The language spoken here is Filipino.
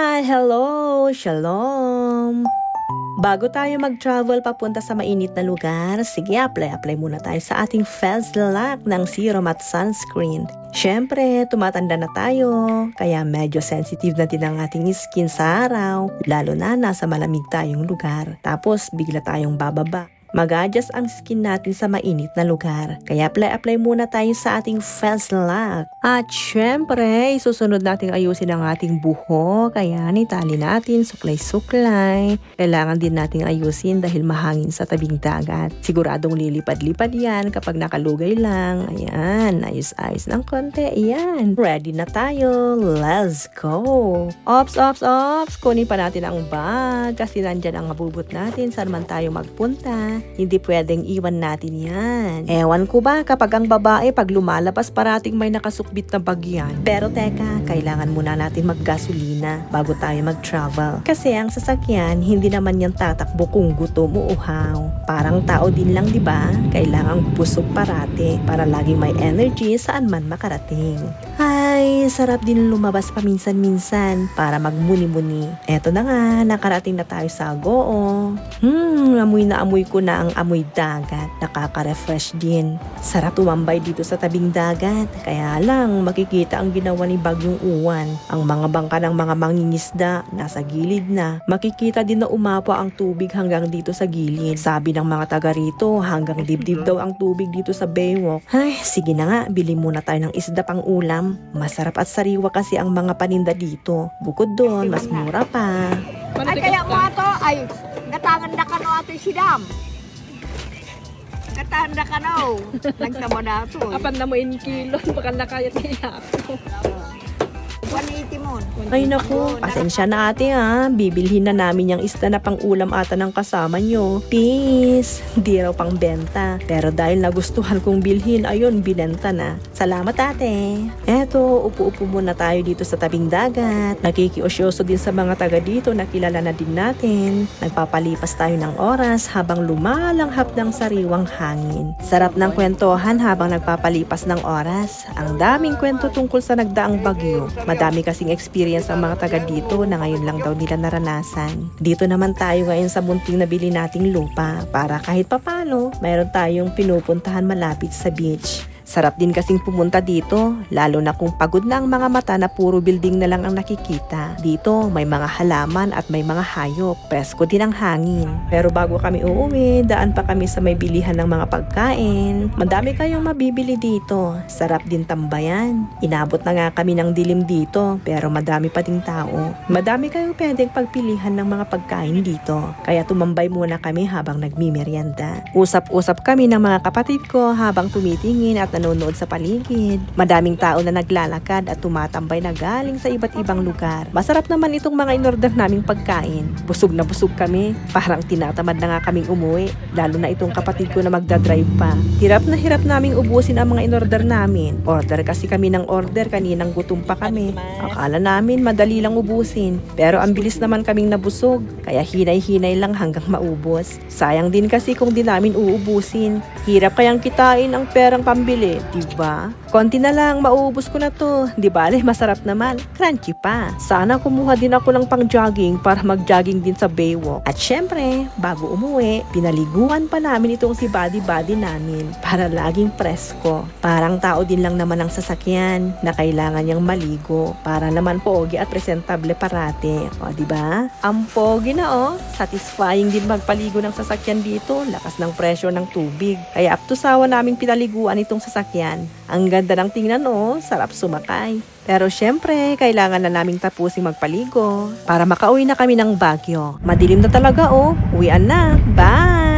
Hi! Hello! Shalom! Bago tayo mag-travel papunta sa mainit na lugar, sige apply muna tayo sa ating face lock ng serum at sunscreen. Siyempre, tumatanda na tayo, kaya medyo sensitive na din ang ating skin sa araw, lalo na nasa malamig tayong lugar. Tapos bigla tayong bababa. Mag-adjust ang skin natin sa mainit na lugar. Kaya apply muna tayo sa ating face lock. At syempre, isusunod natin ayusin ang ating buhok. Kaya itali natin, suklay-suklay. Kailangan din nating ayusin dahil mahangin sa tabing dagat. Siguradong lilipad-lipad yan kapag nakalugay lang. Ayan, ayos-ayos ng konti. Ayan, ready na tayo. Let's go! Ops! Kunin pa natin ang bag kasi nandyan ang mabubot natin saan man tayo magpunta. Hindi pwedeng iwan natin yan. Ewan ko ba kapag ang babae pag lumalabas parating may nakasukbit na bagyan. Pero teka, kailangan muna natin maggasolina bago tayo mag-travel. Kasi ang sasakyan, hindi naman yan tatakbo kung gutom o uhaw. Parang tao din lang, di ba? Kailangang busog parate para laging may energy saan man makarating. Ay, sarap din lumabas paminsan-minsan para magmuni-muni. Eto na nga, nakarating na tayo sa Agoo. Amoy na amoy ko na ang amoy dagat. Nakaka-refresh din. Sarap tumambay dito sa tabing dagat. Kaya lang, makikita ang ginawa ni Bagyong Uwan. Ang mga bangka ng mga mangingisda nasa gilid na. Makikita din na umapa ang tubig hanggang dito sa gilid. Sabi ng mga taga rito, hanggang dibdib daw ang tubig dito sa baywalk. Ay, sige na nga, bili muna tayo ng isda pang ulam. Masarap at sariwa kasi ang mga paninda dito. Bukod doon, mas mura pa. Ay, kaya mo ato, ay, natangan na ka no ato sidam. Natanda ka no. Nagtama na ato. Apan na mo in kilo, baka nakayat niya ako. 180 mo. Ay naku, pasensya na ate ha. Bibilhin na namin yung isda na pang ulam ata ng kasama nyo. Peace! Di raw pang benta. Pero dahil nagustuhan kong bilhin, ayun, binenta na. Salamat ate. Eto, upo-upo muna tayo dito sa tabing dagat. Nakikiosyoso din sa mga taga dito na kilala na din natin. Nagpapalipas tayo ng oras habang lumalanghap ng sariwang hangin. Sarap ng kwentohan habang nagpapalipas ng oras. Ang daming kwento tungkol sa nagdaang bagyo. Madami kasing experience ang mga taga dito na ngayon lang daw nila naranasan. Dito naman tayo ngayon sa munting nabili nating lupa para kahit papano mayroon tayong pinupuntahan malapit sa beach. Sarap din kasing pumunta dito, lalo na kung pagod na ang mga mata na puro building na lang ang nakikita. Dito, may mga halaman at may mga hayop. Presko din ang hangin. Pero bago kami uuwi, daan pa kami sa may bilihan ng mga pagkain. Madami kayong mabibili dito. Sarap din tambayan. Inabot na nga kami ng dilim dito, pero madami pa ding tao. Madami kayong pwedeng pagpilihan ng mga pagkain dito. Kaya tumambay muna kami habang nagmimerienda. Usap-usap kami ng mga kapatid ko habang tumitingin at nanonood sa paligid. Madaming tao na naglalakad at tumatambay na galing sa iba't ibang lugar. Masarap naman itong mga inorder naming pagkain. Busog na busog kami. Parang tinatamad na nga kaming umuwi. Lalo na itong kapatid ko na magdadrive pa. Hirap na hirap naming ubusin ang mga inorder namin. Order kasi kami ng order, kaninang gutom pa kami. Akala namin madali lang ubusin. Pero ang bilis naman kaming nabusog. Kaya hinay-hinay lang hanggang maubos. Sayang din kasi kung di namin uubusin. Hirap kayang kitain ang perang pambili. Diba? Konti na lang, mauubos ko na to. Di bale, masarap naman. Crunchy pa. Sana kumuha din ako ng pang-jogging para mag-jogging din sa baywalk. At syempre, bago umuwi, pinaliguan pa namin itong si buddy namin para laging presko. Parang tao din lang naman ang sasakyan na kailangan niyang maligo para naman pogi at presentable parate. O, diba? Ang pogi na Satisfying din magpaligo ng sasakyan dito. Lakas ng pressure ng tubig. Kaya up to sawa naming pinaliguan itong sasakyan. Ang ganda ng tingnan sarap sumakay. Pero syempre, kailangan na naming tapusin magpaligo para makauwi na kami ng Baguio. Madilim na talaga uwian na. Bye!